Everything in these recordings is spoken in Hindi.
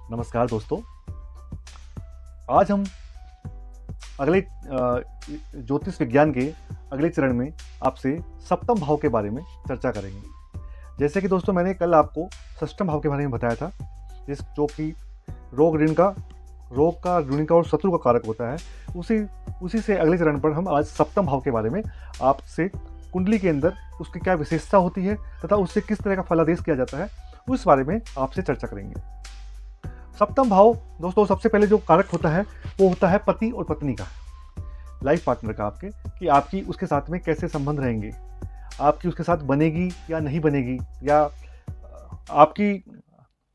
नमस्कार दोस्तों। आज हम अगले ज्योतिष विज्ञान के अगले चरण में आपसे सप्तम भाव के बारे में चर्चा करेंगे। जैसे कि दोस्तों मैंने कल आपको षष्ठम भाव के बारे में बताया था, जो कि रोग का ऋण का और शत्रु का कारक होता है। उसी से अगले चरण पर हम आज सप्तम भाव के बारे में आपसे कुंडली के अंदर उसकी क्या विशेषता होती है तथा उससे किस तरह का फलादेश किया जाता है उस बारे में आपसे चर्चा करेंगे। सप्तम भाव दोस्तों, सबसे पहले जो कारक होता है वो होता है पति और पत्नी का, लाइफ पार्टनर का आपके, कि आपकी उसके साथ में कैसे संबंध रहेंगे, आपकी उसके साथ बनेगी या नहीं बनेगी, या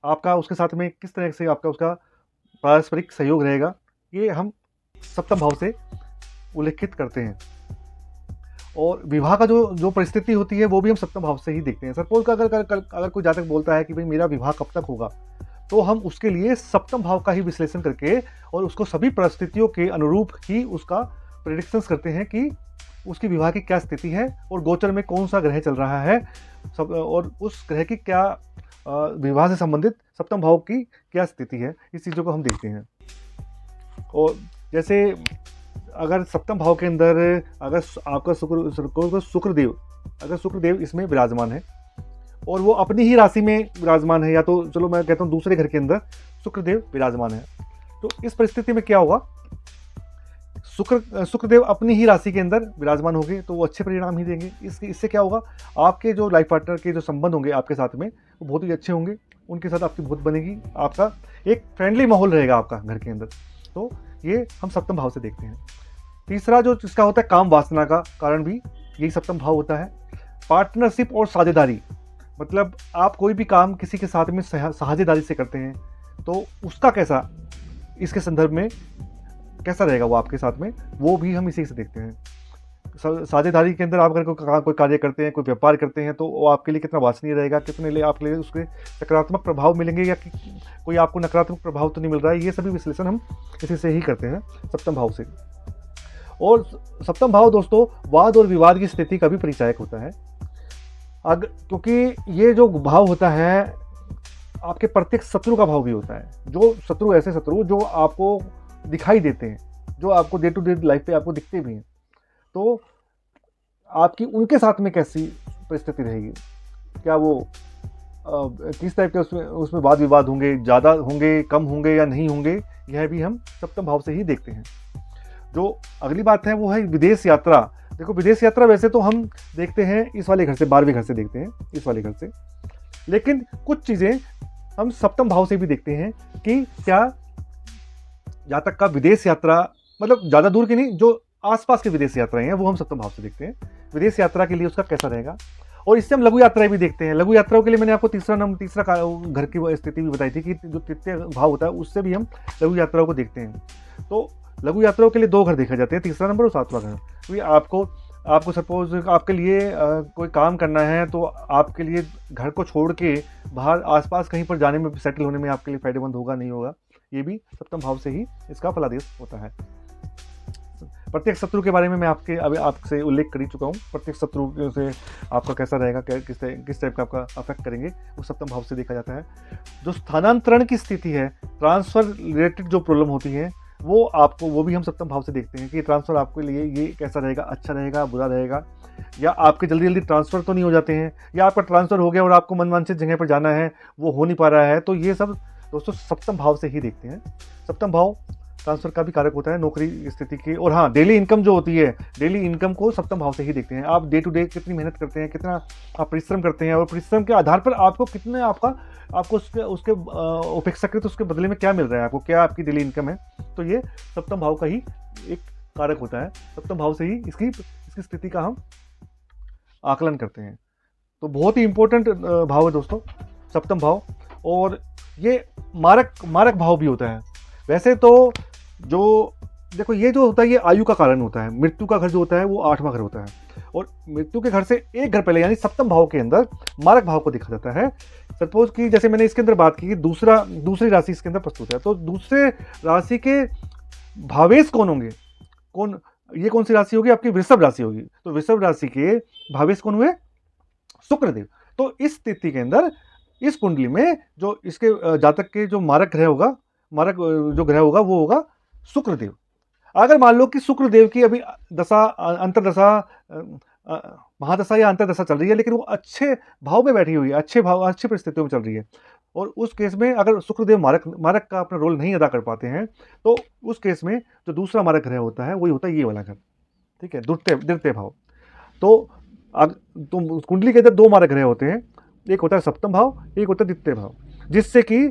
आपका उसके साथ में किस तरह से आपका उसका पारस्परिक सहयोग रहेगा। ये हम सप्तम भाव से उल्लेखित करते हैं। और विवाह का जो परिस्थिति होती है वो भी हम सप्तम भाव से ही देखते हैं। सपोज का अगर कोई जातक बोलता है कि भाई मेरा विवाह कब तक होगा, तो हम उसके लिए सप्तम भाव का ही विश्लेषण करके और उसको सभी परिस्थितियों के अनुरूप ही उसका प्रेडिक्शंस करते हैं कि उसकी विवाह की क्या स्थिति है और गोचर में कौन सा ग्रह चल रहा है और उस ग्रह की क्या विवाह से संबंधित सप्तम भाव की क्या स्थिति है। इस चीज़ों को हम देखते हैं। और जैसे अगर सप्तम भाव के अंदर अगर आपका शुक्रदेव इसमें विराजमान है और वो अपनी ही राशि में विराजमान है, या तो चलो मैं कहता हूँ दूसरे घर के अंदर शुक्रदेव विराजमान है, तो इस परिस्थिति में क्या होगा, शुक्रदेव अपनी ही राशि के अंदर विराजमान होंगे तो वो अच्छे परिणाम ही देंगे। इससे क्या होगा, आपके जो लाइफ पार्टनर के जो संबंध होंगे आपके साथ में वो बहुत ही अच्छे होंगे, उनके साथ आपकी बहुत बनेगी, आपका एक फ्रेंडली माहौल रहेगा आपका घर के अंदर। तो ये हम सप्तम भाव से देखते हैं। तीसरा जो इसका होता है काम वासना का कारण भी यही सप्तम भाव होता है। पार्टनरशिप और साझेदारी, मतलब आप कोई भी काम किसी के साथ में साझेदारी से करते हैं तो उसका कैसा, इसके संदर्भ में कैसा रहेगा वो आपके साथ में, वो भी हम इसी से देखते हैं। साझेदारी के अंदर आप अगर कोई कार्य करते हैं, कोई व्यापार करते हैं, तो वो आपके लिए कितना वांछनीय रहेगा, कितने लिए आपके लिए उसके सकारात्मक प्रभाव मिलेंगे या कोई आपको नकारात्मक प्रभाव तो नहीं मिल रहा है। ये सभी विश्लेषण हम इसी से ही करते हैं, सप्तम भाव से। और सप्तम भाव दोस्तों वाद और विवाद की स्थिति का भी परिचायक होता है। क्योंकि ये जो भाव होता है आपके प्रत्येक शत्रु का भाव भी होता है। जो शत्रु, ऐसे शत्रु जो आपको दिखाई देते हैं, जो आपको डे टू डे लाइफ पे आपको दिखते भी हैं, तो आपकी उनके साथ में कैसी परिस्थिति रहेगी, क्या वो किस टाइप के उसमें वाद विवाद होंगे, ज़्यादा होंगे, कम होंगे या नहीं होंगे, यह भी हम सप्तम भाव से ही देखते हैं। जो अगली बात है वो है विदेश यात्रा। देखो, विदेश यात्रा वैसे तो हम देखते हैं इस वाले घर से, 12वें घर से देखते हैं, इस वाले घर से, लेकिन कुछ चीज़ें हम सप्तम भाव से भी देखते हैं कि क्या जातक का विदेश यात्रा, मतलब ज़्यादा दूर की नहीं, जो आसपास की विदेश यात्राएं हैं वो हम सप्तम भाव से देखते हैं। विदेश यात्रा के लिए उसका कैसा रहेगा। और इससे हम लघु यात्राएं भी देखते हैं। लघु यात्राओं के लिए मैंने आपको तीसरा घर की स्थिति भी बताई थी कि जो तृतीय भाव होता है उससे भी हम लघु यात्राओं को देखते हैं। तो लघु यात्राओं के लिए 2 घर देखा जाते हैं, तीसरा नंबर और 7वां घर। क्योंकि आपको सपोज आपके लिए कोई काम करना है, तो आपके लिए घर को छोड़ के बाहर आसपास कहीं पर जाने में, सेटल होने में आपके लिए फायदेमंद होगा नहीं होगा, ये भी सप्तम भाव से ही इसका फलादेश होता है। प्रत्येक शत्रु के बारे में मैं आपसे उल्लेख कर ही चुका हूँ। प्रत्येक शत्रु से आपका कैसा रहेगा, किस टाइप का आपका अफेक्ट करेंगे, वो सप्तम भाव से देखा जाता है। जो स्थानांतरण की स्थिति है, ट्रांसफर रिलेटेड जो प्रॉब्लम होती है, वो भी हम सप्तम भाव से देखते हैं कि ट्रांसफ़र आपके लिए ये कैसा रहेगा, अच्छा रहेगा, बुरा रहेगा, या आपके जल्दी जल्दी ट्रांसफ़र तो नहीं हो जाते हैं, या आपका ट्रांसफ़र हो गया और आपको मनवांछित जगह पर जाना है वो हो नहीं पा रहा है। तो ये सब दोस्तों सप्तम भाव से ही देखते हैं। सप्तम भाव ट्रांसफ़र का भी कारक होता है, नौकरी स्थिति की। और हाँ, डेली इनकम जो होती है, डेली इनकम को सप्तम भाव से ही देखते हैं। आप डे टू डे कितनी मेहनत करते हैं, कितना आप परिश्रम करते हैं, और परिश्रम के आधार पर आपको कितने आपको उसके अपेक्षाकृत उसके बदले में क्या मिल रहा है, आपको क्या आपकी डेली इनकम है। तो ये सप्तम भाव का ही एक कारक होता है। सप्तम भाव से ही इसकी स्थिति का हम आकलन करते हैं। तो बहुत ही इंपॉर्टेंट भाव है दोस्तों सप्तम भाव। और ये मारक भाव भी होता है। वैसे तो जो देखो, ये जो होता है ये आयु का कारण होता है। मृत्यु का घर जो होता है वो 8वां घर होता है, और मृत्यु के घर से एक घर पहले यानी सप्तम भाव के अंदर मारक भाव को देखा जाता है। सपोज कि जैसे मैंने इसके अंदर बात की कि दूसरी राशि इसके अंदर प्रस्तुत है, तो दूसरे राशि के भावेश कौन होंगे, ये कौन सी राशि होगी, आपकी वृषभ राशि होगी। तो वृषभ राशि के भावेश कौन हुए, शुक्रदेव। तो इस स्थिति के अंदर इस कुंडली में जो इसके जातक के जो मारक ग्रह होगा, मारक जो ग्रह होगा वो होगा शुक्रदेव। अगर मान लो कि शुक्रदेव की अभी दशा, अंतरदशा, महादशा या अंतरदशा चल रही है, लेकिन वो अच्छे भाव में बैठी हुई है, अच्छे भाव, अच्छी परिस्थितियों में चल रही है, और उस केस में अगर शुक्रदेव मारक मारक का अपना रोल नहीं अदा कर पाते हैं, तो उस केस में जो दूसरा मारक ग्रह होता है वही होता है ये वाला घर, ठीक है, द्वितीय द्वितीय भाव। तो कुंडली के अंदर दो मारक ग्रह होते हैं, एक होता है सप्तम भाव, एक होता है द्वितीय भाव, जिससे कि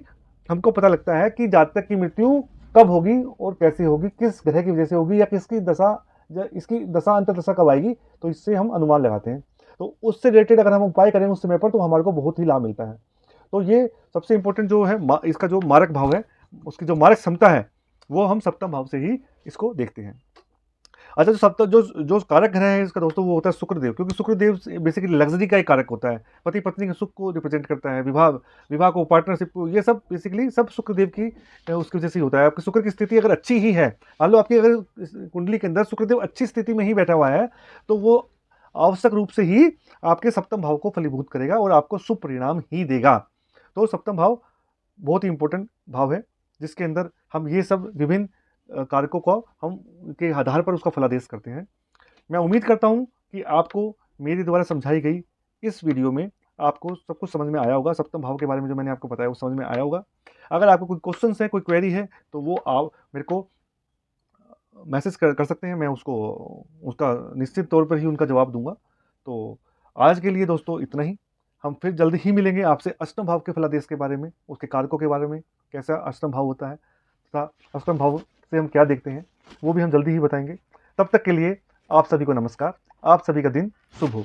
हमको पता लगता है कि जातक की मृत्यु कब होगी और कैसे होगी, किस ग्रह की वजह से होगी, या किसकी दशा, इसकी दशा अंतरदशा कब आएगी, तो इससे हम अनुमान लगाते हैं। तो उससे रिलेटेड अगर हम उपाय करें उस समय पर, तो हमारे को बहुत ही लाभ मिलता है। तो ये सबसे इंपॉर्टेंट जो है इसका जो मारक भाव है, उसकी जो मारक क्षमता है, वो हम सप्तम भाव से ही इसको देखते हैं। अच्छा, जो सप्तम जो जो कारक ग्रह है इसका दोस्तों, वो होता है शुक्रदेव, क्योंकि शुक्रदेव बेसिकली लग्जरी का एक कारक होता है, पति पत्नी के सुख को रिप्रेजेंट करता है, विवाह विवाह को, पार्टनरशिप को, ये सब बेसिकली सब शुक्रदेव की उसकी वजह से ही होता है। आपकी शुक्र की स्थिति अगर अच्छी ही है, मान लो आपकी अगर कुंडली के अंदर शुक्रदेव अच्छी स्थिति में ही बैठा हुआ है, तो वो आवश्यक रूप से ही आपके सप्तम भाव को फलीभूत करेगा और आपको शुभ परिणाम ही देगा। तो सप्तम भाव बहुत ही इंपॉर्टेंट भाव है, जिसके अंदर हम ये सब विभिन्न कारकों को हम के आधार पर उसका फलादेश करते हैं। मैं उम्मीद करता हूँ कि आपको मेरे द्वारा समझाई गई इस वीडियो में आपको सब कुछ समझ में आया होगा, सप्तम भाव के बारे में जो मैंने आपको बताया वो समझ में आया होगा। अगर आपको कोई क्वेश्चन है, कोई क्वेरी है, तो वो आप मेरे को मैसेज कर सकते हैं, मैं उसको उसका निश्चित तौर पर ही उनका जवाब दूंगा। तो आज के लिए दोस्तों इतना ही। हम फिर जल्दी ही मिलेंगे आपसे अष्टम भाव के फलादेश के बारे में, उसके कारकों के बारे में, कैसा अष्टम भाव होता है तथा अष्टम भाव से हम क्या देखते हैं, वो भी हम जल्दी ही बताएंगे। तब तक के लिए आप सभी को नमस्कार, आप सभी का दिन शुभ हो।